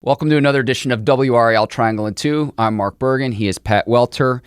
Welcome to another edition of WRAL Triangle and Two. I'm Mark Bergin. He is Pat Welter.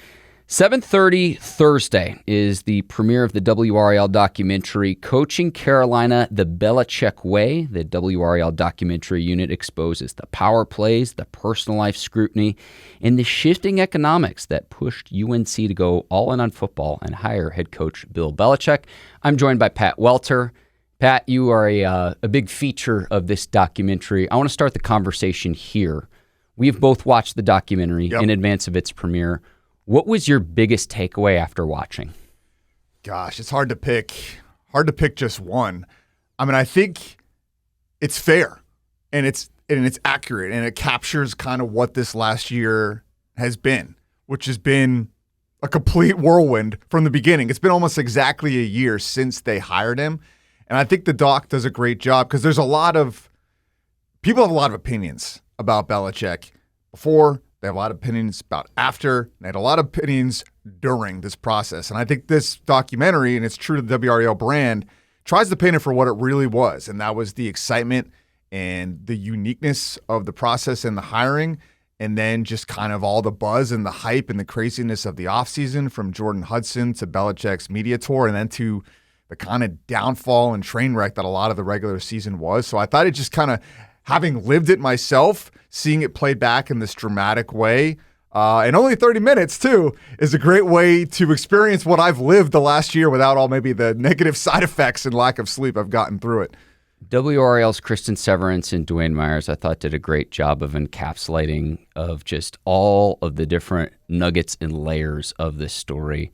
7:30 Thursday is the premiere of the WRAL documentary Coaching Carolina the Belichick Way. The WRAL Documentary Unit exposes the power plays, the personal life scrutiny, and the shifting economics that pushed UNC to go all in on football and hire head coach Bill Belichick. I'm joined by Pat Welter. Pat, you are a big feature of this documentary. I want to start the conversation here. We've both watched the documentary in advance of its premiere. What was your biggest takeaway after watching? Gosh, it's hard to pick. Hard to pick just one. I mean, I think it's fair and it's accurate and it captures kind of what this last year has been, which has been a complete whirlwind from the beginning. It's been almost exactly a year since they hired him. And I think the doc does a great job because there's a lot of people have a lot of opinions about Belichick before. They have a lot of opinions about after. They had a lot of opinions during this process. And I think this documentary, and it's true to the WRAL brand, tries to paint it for what it really was. And that was the excitement and the uniqueness of the process and the hiring. And then just kind of all the buzz and the hype and the craziness of the offseason from Jordon Hudson to Belichick's media tour and then to the kind of downfall and train wreck that a lot of the regular season was. So I thought it just kind of, having lived it myself, seeing it played back in this dramatic way, and only 30 minutes too, is a great way to experience what I've lived the last year without all maybe the negative side effects and lack of sleep I've gotten through it. WRAL's Cristin, Severance, and Dwayne Myers, I thought, did a great job of encapsulating of just all of the different nuggets and layers of this story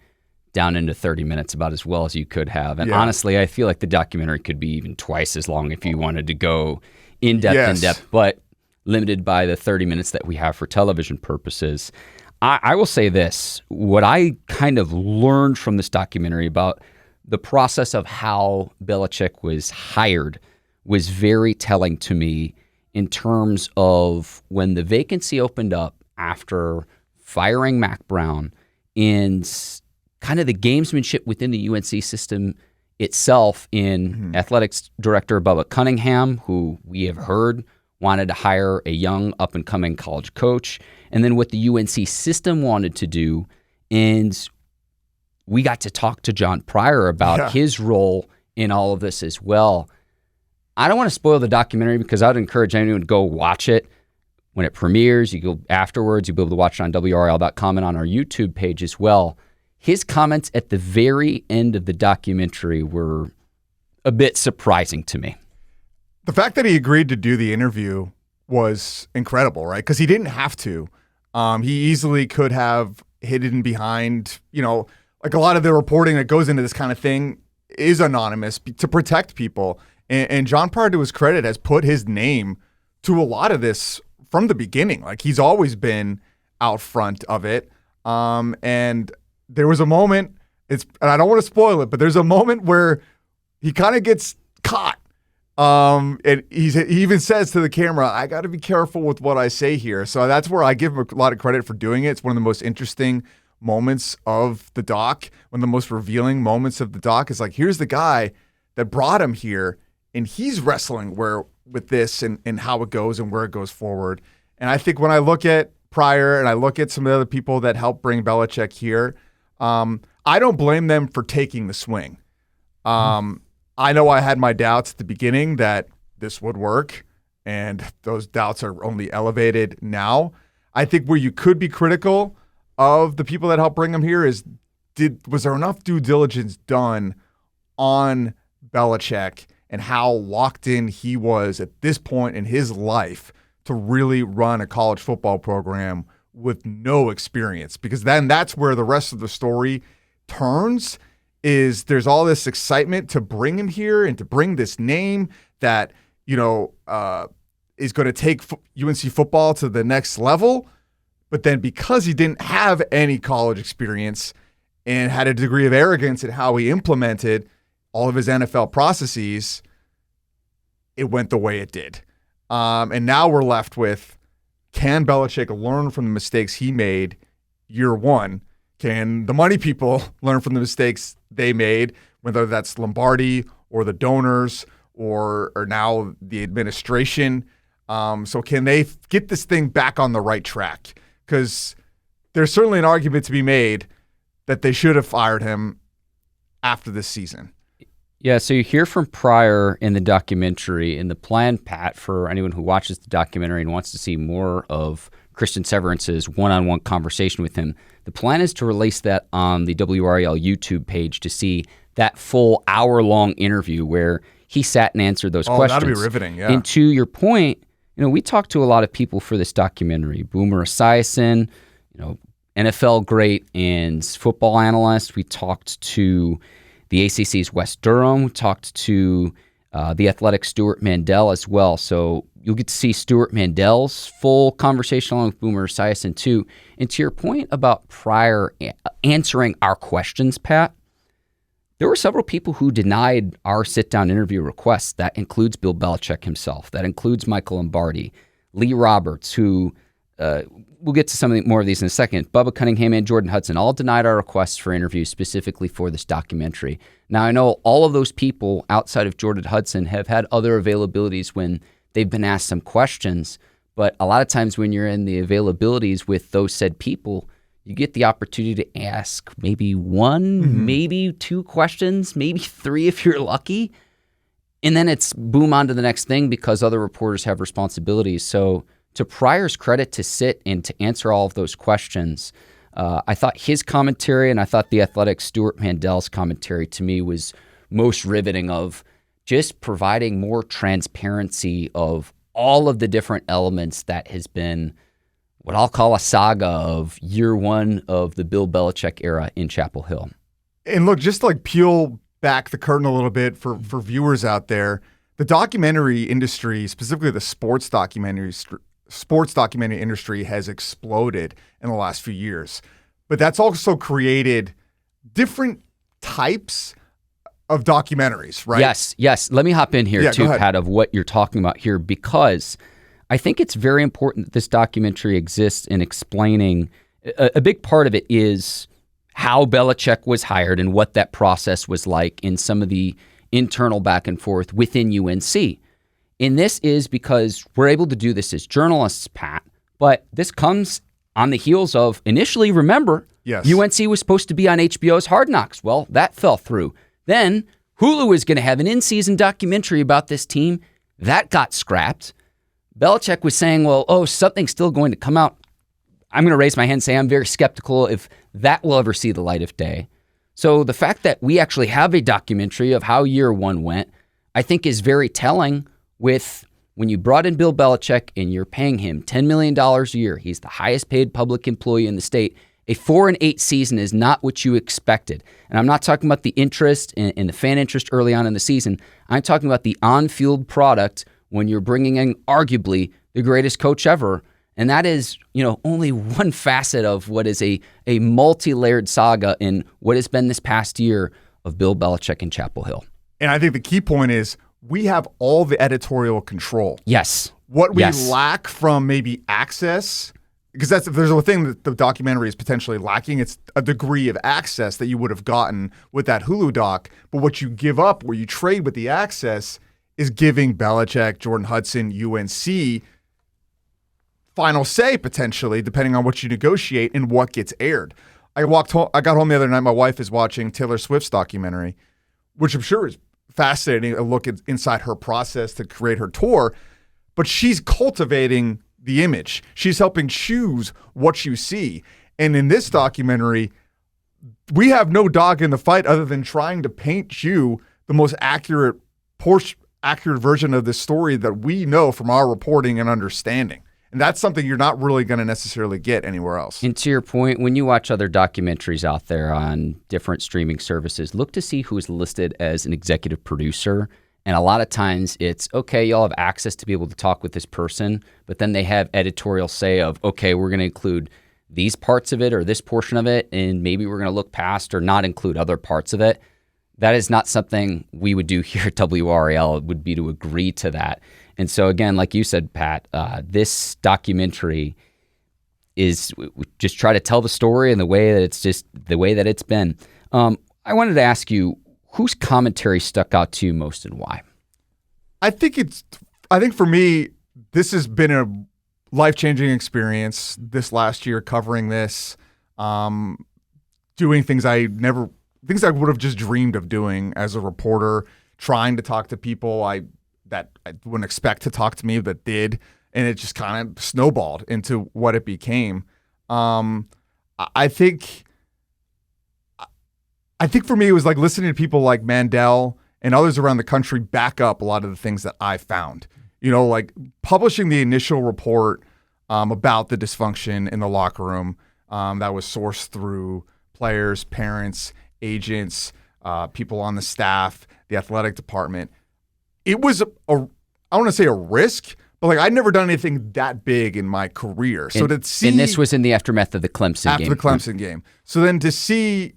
down into 30 minutes, about as well as you could have. And honestly, I feel like the documentary could be even twice as long if you wanted to go in depth, but limited by the 30 minutes that we have for television purposes. I will say this, what I kind of learned from this documentary about the process of how Belichick was hired was very telling to me in terms of when the vacancy opened up after firing Mac Brown and kind of the gamesmanship within the UNC system itself in athletics director Bubba Cunningham, who we have heard wanted to hire a young up-and-coming college coach, and then what the UNC system wanted to do. And we got to talk to John Pryor about his role in all of this as well. I don't want to spoil the documentary because I would encourage anyone to go watch it when it premieres. You go afterwards, you'll be able to watch it on WRAL.com and on our YouTube page as well. His comments at the very end of the documentary were a bit surprising to me. The fact that he agreed to do the interview was incredible, right? Because he didn't have to. He easily could have hidden behind, like a lot of the reporting that goes into this kind of thing is anonymous to protect people. And John Pryor, to his credit, has put his name to a lot of this from the beginning. Like, he's always been out front of it. And there was a moment, and I don't want to spoil it, but there's a moment where he kind of gets caught. And he even says to the camera, I got to be careful with what I say here. So that's where I give him a lot of credit for doing it. It's one of the most interesting moments of the doc. One of the most revealing moments of the doc is like, here's the guy that brought him here, and he's wrestling with this and how it goes and where it goes forward. And I think when I look at Pryor and I look at some of the other people that helped bring Belichick here, I don't blame them for taking the swing. I know I had my doubts at the beginning that this would work, and those doubts are only elevated now. I think where you could be critical of the people that helped bring him here is, was there enough due diligence done on Belichick and how locked in he was at this point in his life to really run a college football program with no experience? Because then that's where the rest of the story turns, is there's all this excitement to bring him here and to bring this name that, is going to take UNC football to the next level. But then because he didn't have any college experience and had a degree of arrogance in how he implemented all of his NFL processes, it went the way it did. And now we're left with, can Belichick learn from the mistakes he made year one? Can the money people learn from the mistakes they made, whether that's Lombardi or the donors or now the administration? So can they get this thing back on the right track? Because there's certainly an argument to be made that they should have fired him after this season. Yeah, so you hear from Pryor in the documentary, and the plan, Pat, for anyone who watches the documentary and wants to see more of Cristin Severance's one-on-one conversation with him, the plan is to release that on the WRAL YouTube page to see that full hour-long interview where he sat and answered those questions. That'd be riveting, yeah. And to your point, we talked to a lot of people for this documentary. Boomer Esiason, NFL great and football analyst. We talked to the ACC's Wes Durham. We talked to the Athletic's Stuart Mandel as well. So you'll get to see Stuart Mandel's full conversation along with Boomer Esiason too. And to your point about Pryor answering our questions, Pat, there were several people who denied our sit-down interview requests. That includes Bill Belichick himself. That includes Michael Lombardi, Lee Roberts, who we'll get to some more of these in a second. Bubba Cunningham and Jordon Hudson all denied our requests for interviews specifically for this documentary. Now, I know all of those people outside of Jordon Hudson have had other availabilities when they've been asked some questions, but a lot of times when you're in the availabilities with those said people, you get the opportunity to ask maybe one, maybe two questions, maybe three if you're lucky, and then it's boom on to the next thing because other reporters have responsibilities. So to Pryor's credit, to sit and to answer all of those questions, I thought his commentary and I thought the Athletic Stuart Mandel's commentary to me was most riveting of just providing more transparency of all of the different elements that has been what I'll call a saga of year one of the Bill Belichick era in Chapel Hill. And look, just to like peel back the curtain a little bit for viewers out there, the documentary industry, specifically the sports documentary industry, has exploded in the last few years. But that's also created different types of documentaries, right? Yes. Let me hop in here too, Pat, of what you're talking about here, because I think it's very important that this documentary exists in explaining. A big part of it is how Belichick was hired and what that process was like in some of the internal back and forth within UNC. And this is because we're able to do this as journalists, Pat, but this comes on the heels of initially, remember, UNC was supposed to be on HBO's Hard Knocks. Well, that fell through. Then Hulu was going to have an in-season documentary about this team. That got scrapped. Belichick was saying, something's still going to come out. I'm going to raise my hand and say I'm very skeptical if that will ever see the light of day. So the fact that we actually have a documentary of how year one went, I think is very telling with when you brought in Bill Belichick and you're paying him $10 million a year. He's the highest paid public employee in the state. A 4-8 season is not what you expected. And I'm not talking about the interest and the fan interest early on in the season. I'm talking about the on-field product when you're bringing in arguably the greatest coach ever. And that is, only one facet of what is a multi-layered saga in what has been this past year of Bill Belichick in Chapel Hill. And I think the key point is we have all the editorial control. Yes. What we lack from maybe access, because if there's a thing that the documentary is potentially lacking, it's a degree of access that you would have gotten with that Hulu doc. But what you give up, where you trade with the access, is giving Belichick, Jordon Hudson, UNC final say, potentially, depending on what you negotiate and what gets aired. I got home the other night. My wife is watching Taylor Swift's documentary, which I'm sure is fascinating, a look inside her process to create her tour. But she's cultivating the image. She's helping choose what you see. And in this documentary, we have no dog in the fight other than trying to paint you the most accurate version of this story that we know from our reporting and understanding. And that's something you're not really going to necessarily get anywhere else. And to your point, when you watch other documentaries out there on different streaming services, look to see who's listed as an executive producer. And a lot of times it's, okay, y'all have access to be able to talk with this person, but then they have editorial say of, okay, we're going to include these parts of it or this portion of it, and maybe we're going to look past or not include other parts of it. That is not something we would do here at WRAL. It would be to agree to that. And so again, like you said, Pat, this documentary is just try to tell the story in the way that it's been. I wanted to ask you, whose commentary stuck out to you most and why? I think for me, this has been a life-changing experience this last year covering this, doing things I would have just dreamed of doing as a reporter, trying to talk to people that I wouldn't expect to talk to me that did, and it just kind of snowballed into what it became. I think for me it was like listening to people like Mandel and others around the country back up a lot of the things that I found. Like publishing the initial report about the dysfunction in the locker room that was sourced through players, parents, agents, people on the staff, the athletic department. It was I want to say a risk, but like I'd never done anything that big in my career. So and this was in the aftermath of the Clemson game. After the Clemson game. So then to see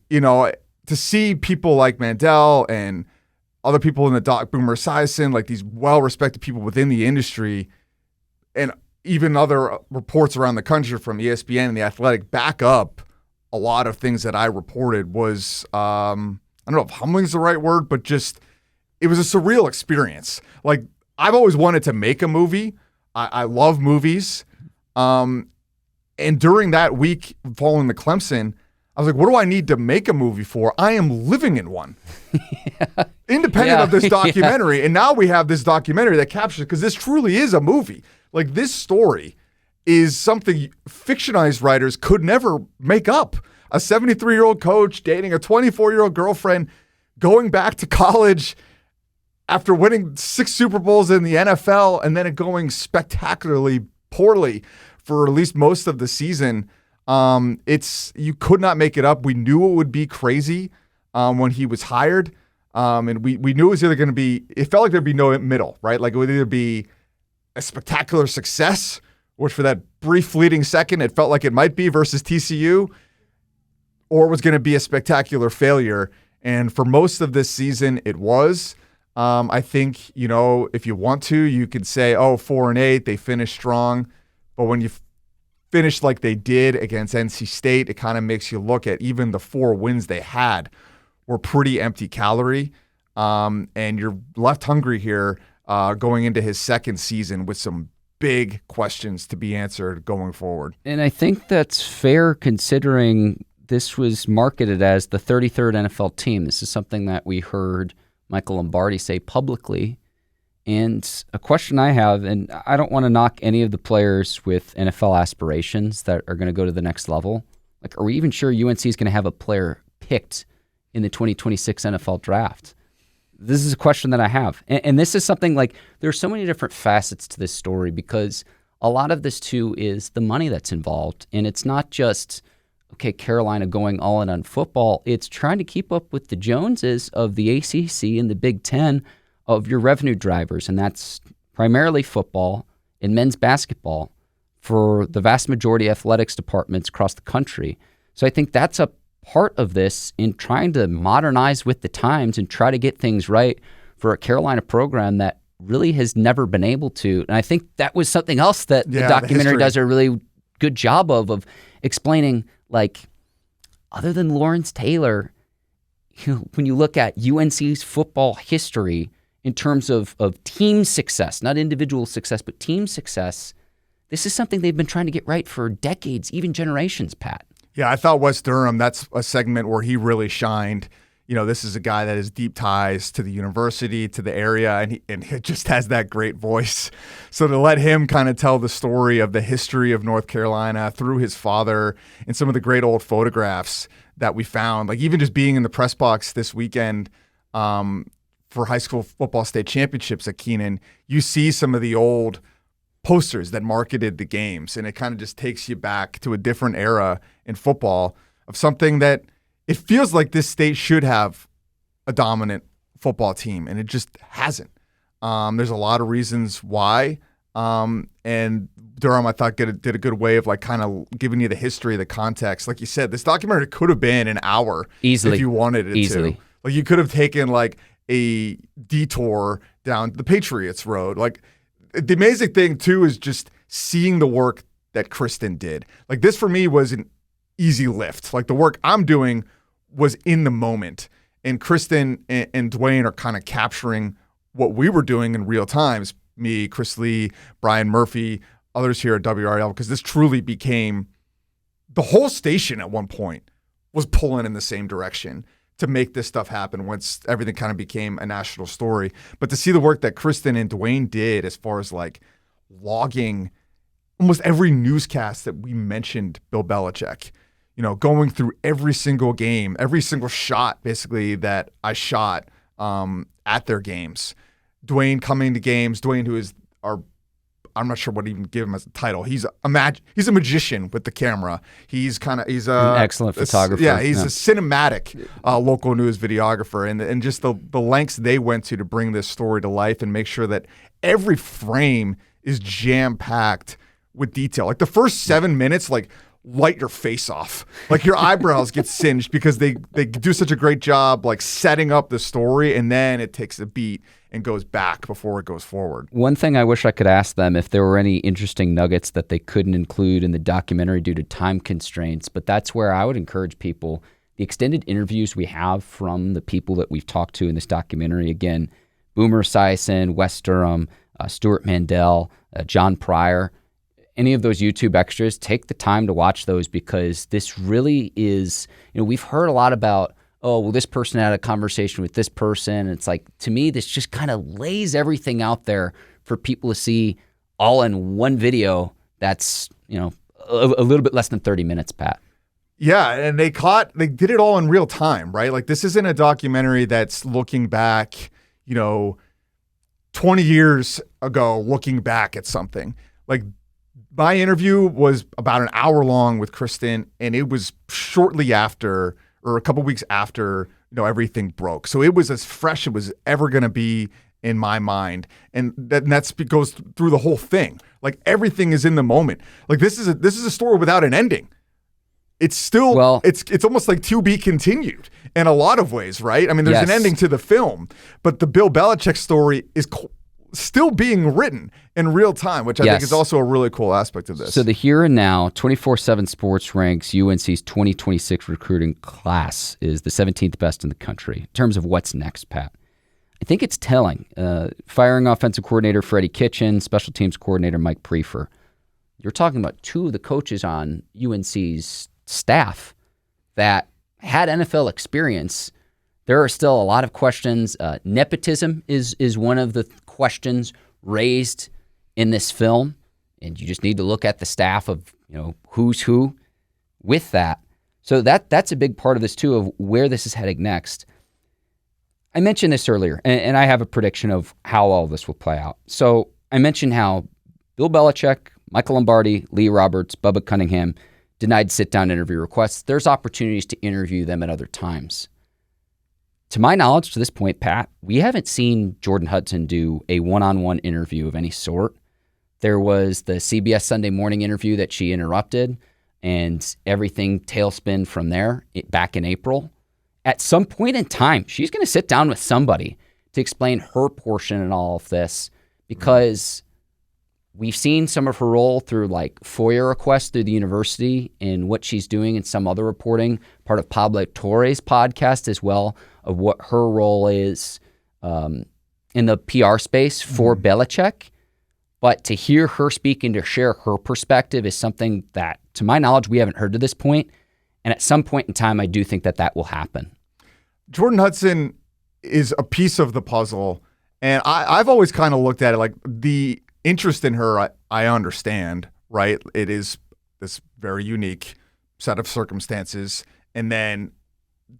people like Mandel and other people in the Doc Boomer Esiason, like these well-respected people within the industry, and even other reports around the country from ESPN and The Athletic back up a lot of things that I reported was, I don't know if humbling is the right word, but just, it was a surreal experience. Like, I've always wanted to make a movie. I love movies. And during that week following the Clemson, I was like, what do I need to make a movie for? I am living in one. Independent of this documentary. Yeah. And now we have this documentary that captures it, because this truly is a movie. Like, this story is something fictionalized writers could never make up. A 73-year-old coach dating a 24-year-old girlfriend, going back to college after winning 6 Super Bowls in the NFL, and then it going spectacularly poorly for at least most of the season. You could not make it up. We knew it would be crazy when he was hired. And we knew it was either going to be, it felt like there'd be no middle, right? Like it would either be a spectacular success, which for that brief fleeting second, it felt like it might be versus TCU, or it was going to be a spectacular failure. And for most of this season, it was. I think, if you want to, you could say, 4-8, they finished strong. But when you finished like they did against NC State, it kind of makes you look at even the 4 wins they had were pretty empty calorie. And you're left hungry here going into his second season with some big questions to be answered going forward. And I think that's fair considering this was marketed as the 33rd NFL team. This is something that we heard Michael Lombardi say publicly. And a question I have, and I don't want to knock any of the players with NFL aspirations that are going to go to the next level. Like, are we even sure UNC is going to have a player picked in the 2026 NFL draft? This is a question that I have. And this is something like, there's so many different facets to this story, because a lot of this too is the money that's involved. And it's not just, okay, Carolina going all in on football. It's trying to keep up with the Joneses of the ACC and the Big Ten of your revenue drivers. And that's primarily football and men's basketball for the vast majority of athletics departments across the country. So I think that's a part of this in trying to modernize with the times and try to get things right for a Carolina program that really has never been able to. And I think that was something else that the documentary does a really good job of explaining, like, other than Lawrence Taylor, when you look at UNC's football history in terms of team success, not individual success, but team success, this is something they've been trying to get right for decades, even generations, Pat. Yeah, I thought Wes Durham, that's a segment where he really shined. This is a guy that has deep ties to the university, to the area, and he just has that great voice. So to let him kind of tell the story of the history of North Carolina through his father and some of the great old photographs that we found, like even just being in the press box this weekend for high school football state championships at Keenan, you see some of the old posters that marketed the games, and it kind of just takes you back to a different era in football of something that it feels like this state should have a dominant football team, and it just hasn't. There's a lot of reasons why, and Durham, I thought, did a good way of like kind of giving you the history, the context. Like you said, this documentary could have been an hour easily if you wanted it to. Like you could have taken like a detour down the Patriots road. Like the amazing thing too is just seeing the work that Cristin did. Like this for me was an easy lift. Like the work I'm doing was in the moment, and Cristin and Dwayne are kind of capturing what we were doing in real times, me, Chris Lee, Brian Murphy, others here at WRAL, because this truly became the whole station at one point was pulling in the same direction to make this stuff happen once everything kind of became a national story. But to see the work that Cristin and Dwayne did as far as like logging almost every newscast that we mentioned Bill Belichick, going through every single game, every single shot basically that I shot at their games. Dwayne coming to games, Dwayne, who is I'm not sure what to even give him as a title. He's a magician with the camera. He's an excellent photographer. He's a cinematic local news videographer, and just the lengths they went to bring this story to life and make sure that every frame is jam packed with detail. Like the first 7 minutes, like light your face off, like your eyebrows get singed because they do such a great job like setting up the story, and then it takes a beat and goes back before it goes forward. One thing I wish I could ask them if there were any interesting nuggets that they couldn't include in the documentary due to time constraints, but that's where I would encourage people. The extended interviews we have from the people that we've talked to in this documentary, again, Boomer Esiason, Wes Durham, Stuart Mandel, John Pryor, any of those YouTube extras, take the time to watch those, because this really is, we've heard a lot about, oh, well, this person had a conversation with this person. It's like, to me, this just kind of lays everything out there for people to see all in one video that's, a little bit less than 30 minutes, Pat. Yeah, and they did it all in real time, right? Like, this isn't a documentary that's looking back, 20 years ago, looking back at something. Like, my interview was about an hour long with Cristin, and it was shortly after, or a couple weeks after, everything broke. So it was as fresh as it was ever going to be in my mind. And that goes through the whole thing. Like, everything is in the moment. Like, this is a story without an ending. It's still, it's almost like to be continued in a lot of ways, right? I mean, there's an ending to the film, but the Bill Belichick story is still being written in real time, which I think is also a really cool aspect of this. So the here and now, 24/7 Sports ranks UNC's 2026 recruiting class is the 17th best in the country in terms of what's next, Pat. I think it's telling. Firing offensive coordinator Freddie Kitchen, special teams coordinator Mike Prefer. You're talking about two of the coaches on UNC's staff that had NFL experience. There are still a lot of questions. Nepotism is one of the questions raised in this film, and you just need to look at the staff of who's who with that. So that's a big part of this too, of where this is heading next. I mentioned this earlier, and I have a prediction of how all this will play out. So I mentioned how Bill Belichick, Michael Lombardi, Lee Roberts, Bubba Cunningham denied sit-down interview requests. There's opportunities to interview them at other times. To my knowledge, to this point, Pat, we haven't seen Jordon Hudson do a one-on-one interview of any sort. There was the CBS Sunday Morning interview that she interrupted, and everything tailspin from there back in April. At some point in time, she's going to sit down with somebody to explain her portion in all of this, because we've seen some of her role through like FOIA requests through the university and what she's doing in some other reporting, part of Pablo Torre's podcast as well, of what her role is in the PR space for Belichick. But to hear her speak and to share her perspective is something that, to my knowledge, we haven't heard to this point. And at some point in time, I do think that will happen. Jordon Hudson is a piece of the puzzle. And I've always kind of looked at it like the interest in her, I understand, right? It is this very unique set of circumstances. And then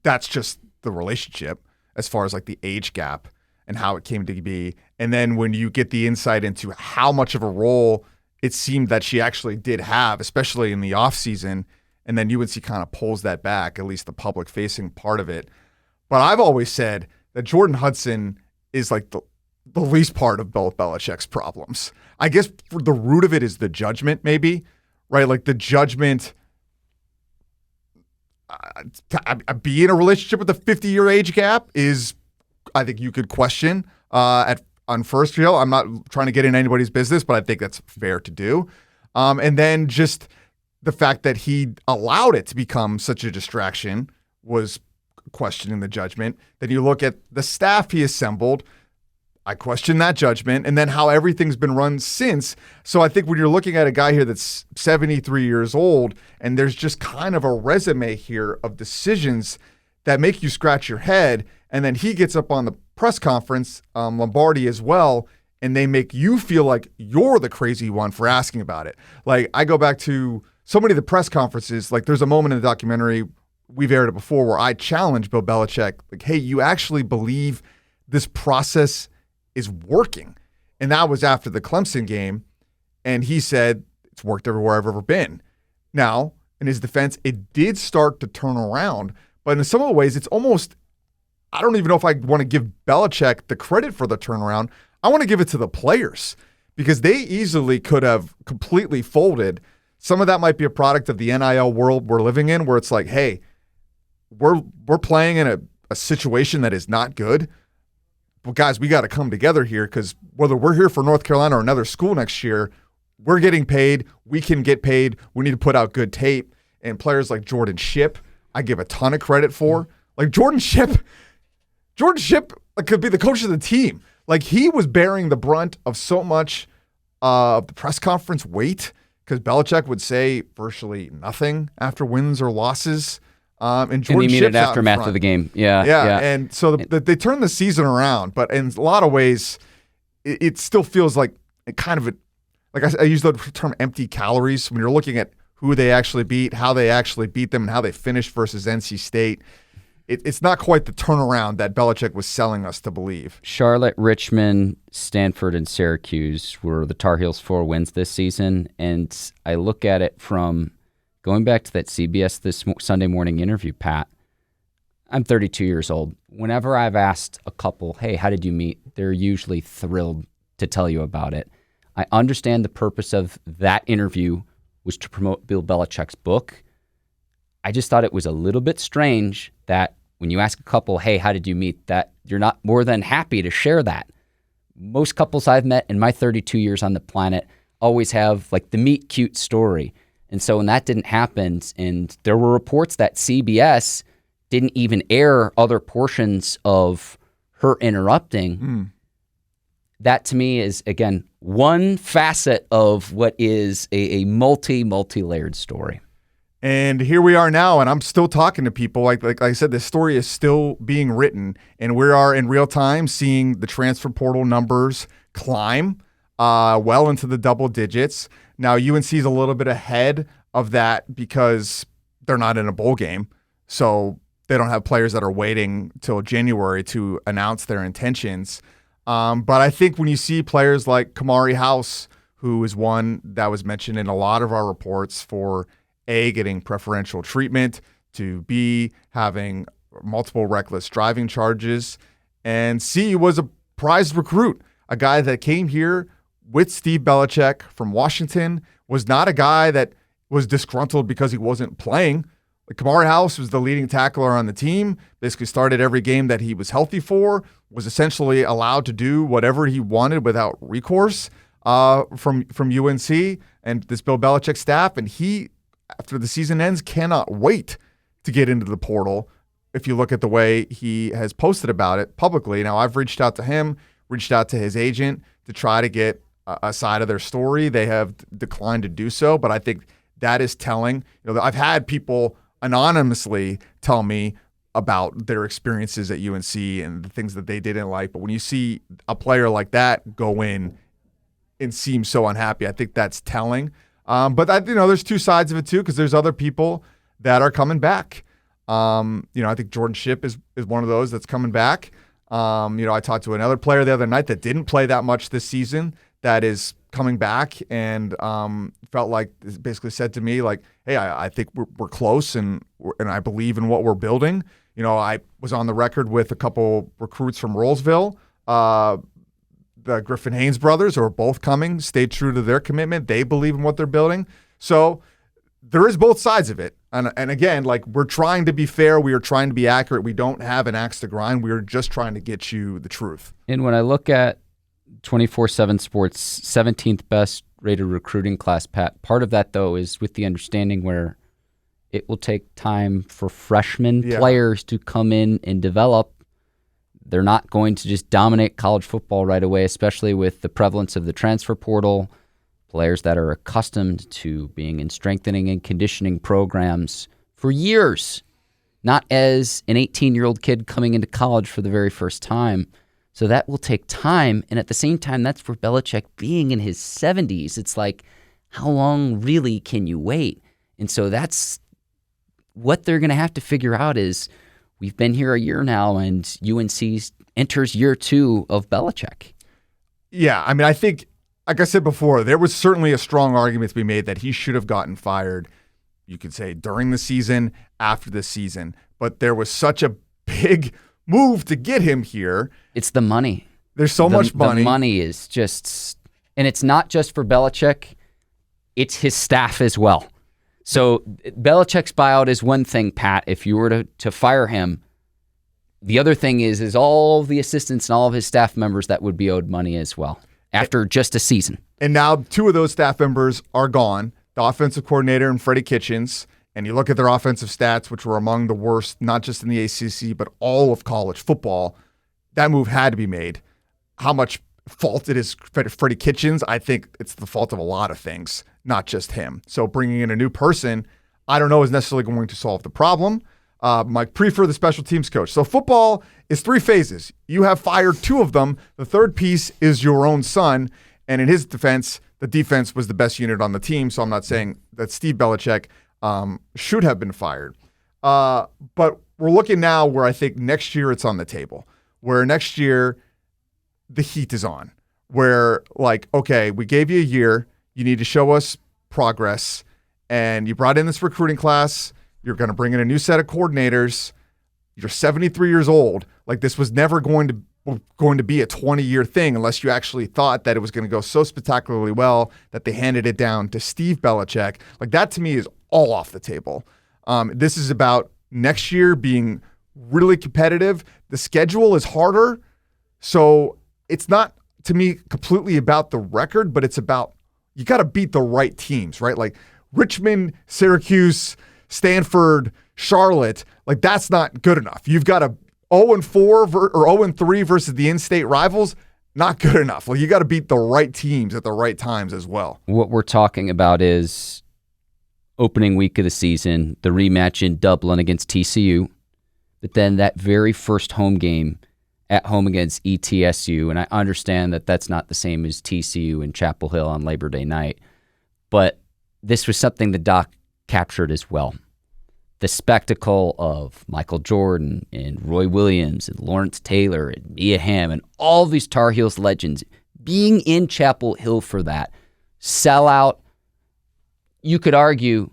that's just the relationship as far as like the age gap and how it came to be. And then when you get the insight into how much of a role it seemed that she actually did have, especially in the offseason, and then UNC kind of pulls that back, at least the public-facing part of it. But I've always said that Jordon Hudson is like the least part of Bill Belichick's problems. I guess for the root of it is the judgment, maybe, right? Like the judgment to be in a relationship with a 50-year age gap is, I think you could question on first reel. I'm not trying to get in anybody's business, but I think that's fair to do. And then just the fact that he allowed it to become such a distraction was questioning the judgment. Then you look at the staff he assembled. I question that judgment, and then how everything's been run since. So I think when you're looking at a guy here that's 73 years old, and there's just kind of a resume here of decisions that make you scratch your head, and then he gets up on the press conference, Lombardi as well, and they make you feel like you're the crazy one for asking about it. Like, I go back to so many of the press conferences, like there's a moment in the documentary, we've aired it before, where I challenge Bill Belichick, like, hey, you actually believe this process is working? And that was after the Clemson game, and he said, it's worked everywhere I've ever been. Now, in his defense, it did start to turn around, but in some of the ways, it's almost, I don't even know if I want to give Belichick the credit for the turnaround. I want to give it to the players, because they easily could have completely folded. Some of that might be a product of the NIL world we're living in, where it's like, hey, we're playing in a situation that is not good. But guys, we got to come together here, because whether we're here for North Carolina or another school next year, we're getting paid. We can get paid. We need to put out good tape. And players like Jordan Shipp, I give a ton of credit for. Like Jordan Shipp could be the coach of the team. Like, he was bearing the brunt of so much of the press conference weight, because Belichick would say virtually nothing after wins or losses. And Jordan the immediate Shipp's aftermath of the game. Yeah. And so they turned the season around, but in a lot of ways, it still feels like kind of I use the term empty calories when you're looking at who they actually beat, how they actually beat them, and how they finished versus NC State. It's not quite the turnaround that Belichick was selling us to believe. Charlotte, Richmond, Stanford, and Syracuse were the Tar Heels' 4 wins this season, and I look at it from going back to that CBS this Sunday morning interview, Pat. I'm 32 years old. Whenever I've asked a couple, hey, how did you meet? They're usually thrilled to tell you about it. I understand the purpose of that interview was to promote Bill Belichick's book. I just thought it was a little bit strange that when you ask a couple, hey, how did you meet, that you're not more than happy to share that. Most couples I've met in my 32 years on the planet always have like the meet cute story. And so when that didn't happen, and there were reports that CBS didn't even air other portions of her interrupting, that to me is, again, one facet of what is a multi-layered story. And here we are now, and I'm still talking to people. Like I said, this story is still being written, and we are in real time seeing the transfer portal numbers climb well into the double digits. Now, UNC is a little bit ahead of that because they're not in a bowl game, so they don't have players that are waiting till January to announce their intentions. But I think when you see players like Kamari House, who is one that was mentioned in a lot of our reports for A, getting preferential treatment, to B, having multiple reckless driving charges, and C, was a prized recruit, a guy that came here with Steve Belichick from Washington, was not a guy that was disgruntled because he wasn't playing. Like, Kamari House was the leading tackler on the team, basically started every game that he was healthy for, was essentially allowed to do whatever he wanted without recourse from UNC and this Bill Belichick staff, and he, after the season ends, cannot wait to get into the portal if you look at the way he has posted about it publicly. Now, I've reached out to him, reached out to his agent to try to get a side of their story. They have declined to do so, but I think that is telling. You know, I've had people anonymously tell me about their experiences at UNC and the things that they didn't like, but when you see a player like that go in and seem so unhappy, I think that's telling. But there's two sides of it too, because there's other people that are coming back. I think Jordan Shipp is one of those that's coming back. I talked to another player the other night that didn't play that much this season that is coming back and felt like, basically said to me like, hey, I think we're close and I believe in what we're building. I was on the record with a couple recruits from Rollsville, the Griffin Haynes brothers, who are both coming, stayed true to their commitment. They believe in what they're building. So there is both sides of it. And again, like, we're trying to be fair. We are trying to be accurate. We don't have an axe to grind. We are just trying to get you the truth. And when I look at 24/7 Sports' 17th best rated recruiting class, Pat, part of that, though, is with the understanding where it will take time for freshman players to come in and develop. They're not going to just dominate college football right away, especially with the prevalence of the transfer portal, players that are accustomed to being in strengthening and conditioning programs for years, not as an 18-year-old kid coming into college for the very first time. So that will take time. And at the same time, that's for Belichick being in his 70s. It's like, how long really can you wait? And so that's what they're going to have to figure out is we've been here a year now and UNC enters year 2 of Belichick. Yeah, I mean, I think, like I said before, there was certainly a strong argument to be made that he should have gotten fired, you could say, during the season, after the season. But there was such a big move to get him here. It's the money. There's so much money. The money is just, and it's not just for Belichick, it's his staff as well. So Belichick's buyout is one thing, Pat. If you were to fire him, the other thing is all the assistants and all of his staff members that would be owed money as well after just a season. And now 2 of those staff members are gone, the offensive coordinator and Freddie Kitchens. And you look at their offensive stats, which were among the worst, not just in the ACC, but all of college football. That move had to be made. How much fault it is Freddie Kitchens? I think it's the fault of a lot of things, not just him. So bringing in a new person, I don't know, is necessarily going to solve the problem. Mike Prefer, the special teams coach. So football is 3 phases. You have fired 2 of them. The third piece is your own son. And in his defense, the defense was the best unit on the team. So I'm not saying that Steve Belichick should have been fired. But we're looking now where I think next year it's on the table, where next year the heat is on, where like, okay, we gave you a year. You need to show us progress. And you brought in this recruiting class. You're going to bring in a new set of coordinators. You're 73 years old. Like this was never going to be a 20-year thing unless you actually thought that it was going to go so spectacularly well that they handed it down to Steve Belichick. Like that to me is all off the table. This is about next year being really competitive. The schedule is harder. So it's not, to me, completely about the record, but it's about you got to beat the right teams, right? Like Richmond, Syracuse, Stanford, Charlotte, like that's not good enough. You've got a 0-4 or 0-3 versus the in-state rivals, not good enough. Like you got to beat the right teams at the right times as well. What we're talking about is opening week of the season, the rematch in Dublin against TCU, but then that very first home game at home against ETSU, and I understand that that's not the same as TCU and Chapel Hill on Labor Day night, but this was something the doc captured as well. The spectacle of Michael Jordan and Roy Williams and Lawrence Taylor and Mia Hamm and all these Tar Heels legends being in Chapel Hill for that. Sellout. You could argue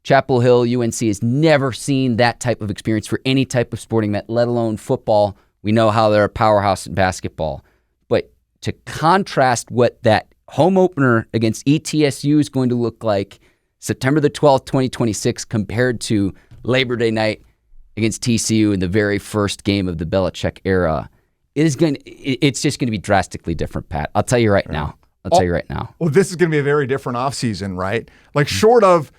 Chapel Hill, UNC has never seen that type of experience for any type of sporting event, let alone football. We know how they're a powerhouse in basketball. But to contrast what that home opener against ETSU is going to look like September the 12th, 2026, compared to Labor Day night against TCU in the very first game of the Belichick era, it's just going to be drastically different, Pat. I'll tell you right now. Well, this is going to be a very different offseason, right? Like short of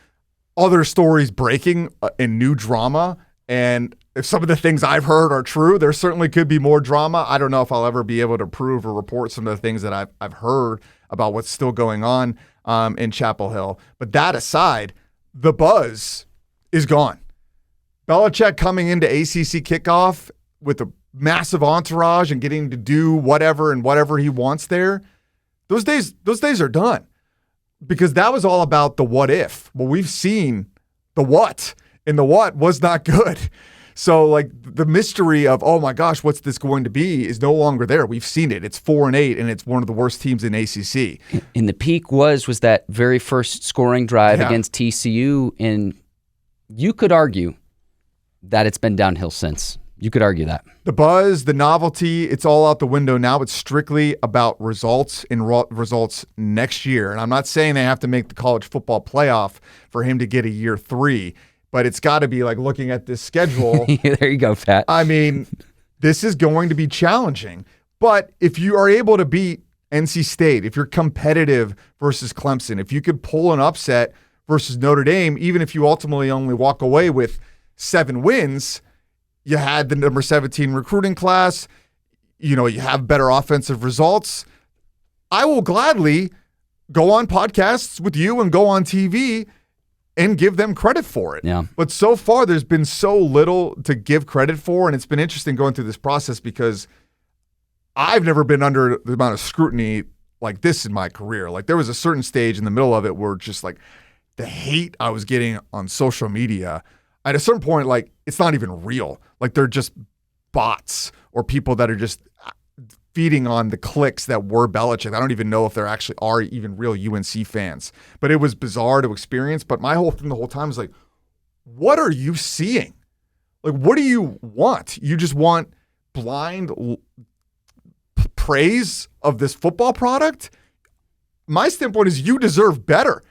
other stories breaking in new drama, and if some of the things I've heard are true, there certainly could be more drama. I don't know if I'll ever be able to prove or report some of the things that I've heard about what's still going on in Chapel Hill. But that aside, the buzz is gone. Belichick coming into ACC kickoff with a massive entourage and getting to do whatever he wants there, those days are done. Because that was all about the what if. Well, we've seen the what, and the what was not good. So like the mystery of, oh my gosh, what's this going to be is no longer there. We've seen it. It's 4-8, and it's one of the worst teams in ACC. And the peak was that very first scoring drive against TCU, and you could argue that it's been downhill since. You could argue that. The buzz, the novelty, it's all out the window now. It's strictly about results and results next year. And I'm not saying they have to make the college football playoff for him to get a year 3, but it's got to be like looking at this schedule. There you go, Pat. I mean, this is going to be challenging. But if you are able to beat NC State, if you're competitive versus Clemson, if you could pull an upset versus Notre Dame, even if you ultimately only walk away with 7 wins, you had the number 17 recruiting class. you have better offensive results, I will gladly go on podcasts with you and go on TV and give them credit for it. Yeah. But so far, there's been so little to give credit for, and it's been interesting going through this process because I've never been under the amount of scrutiny like this in my career. Like, there was a certain stage in the middle of it where just like the hate I was getting on social media, at a certain point, like, it's not even real. Like, they're just bots or people that are just feeding on the clicks that were Belichick. I don't even know if there actually are even real UNC fans. But it was bizarre to experience. But my whole thing the whole time is like, what are you seeing? Like, what do you want? You just want blind praise of this football product? My standpoint is you deserve better.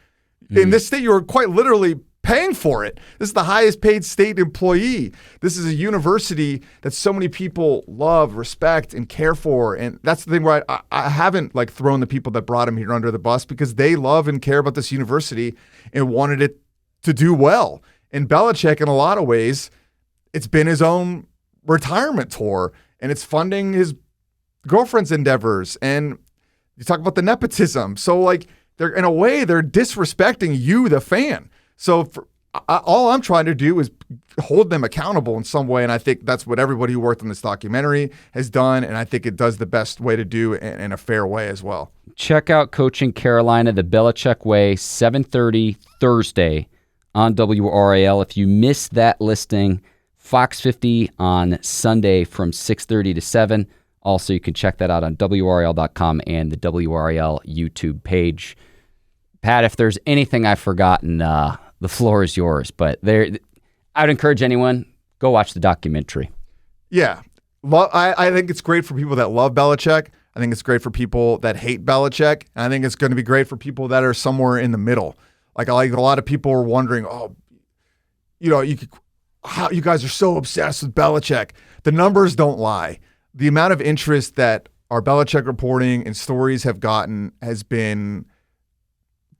In this state, you're quite literally paying for it. This is the highest paid state employee. This is a university that so many people love, respect, and care for. And that's the thing where I haven't like thrown the people that brought him here under the bus, because they love and care about this university and wanted it to do well. And Belichick, in a lot of ways, it's been his own retirement tour, and it's funding his girlfriend's endeavors. And you talk about the nepotism. So like, they're in a way, they're disrespecting you, the fan. So all I'm trying to do is hold them accountable in some way, and I think that's what everybody who worked on this documentary has done, and I think it does the best way to do in a fair way as well. Check out Coaching Carolina, the Belichick Way, 7:30 Thursday on WRAL. If you missed that listing, Fox 50 on Sunday from 6:30 to 7. Also, you can check that out on WRAL.com and the WRAL YouTube page. Pat, if there's anything I've forgotten, the floor is yours. But I'd encourage anyone, go watch the documentary. Yeah. I think it's great for people that love Belichick. I think it's great for people that hate Belichick. And I think it's going to be great for people that are somewhere in the middle. Like a lot of people are wondering, how you guys are so obsessed with Belichick. The numbers don't lie. The amount of interest that our Belichick reporting and stories have gotten has been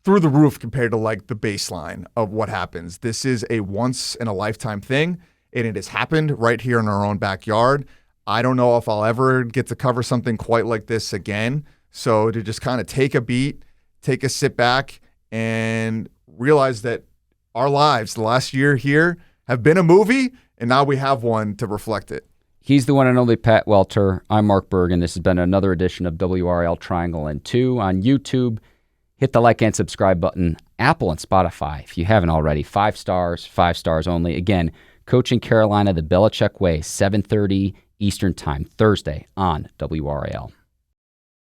through the roof compared to like the baseline of what happens. This is a once in a lifetime thing, and it has happened right here in our own backyard. I don't know if I'll ever get to cover something quite like this again. So to just kind of take a beat, take a sit back, and realize that our lives the last year here have been a movie, and now we have one to reflect it. He's the one and only Pat Welter. I'm Mark Bergin. This has been another edition of WRAL Triangle and 2 on YouTube. Hit the like and subscribe button. Apple and Spotify, if you haven't already. 5 stars, 5 stars only. Again, Coaching Carolina, the Belichick Way, 7:30 Eastern Time, Thursday on WRAL.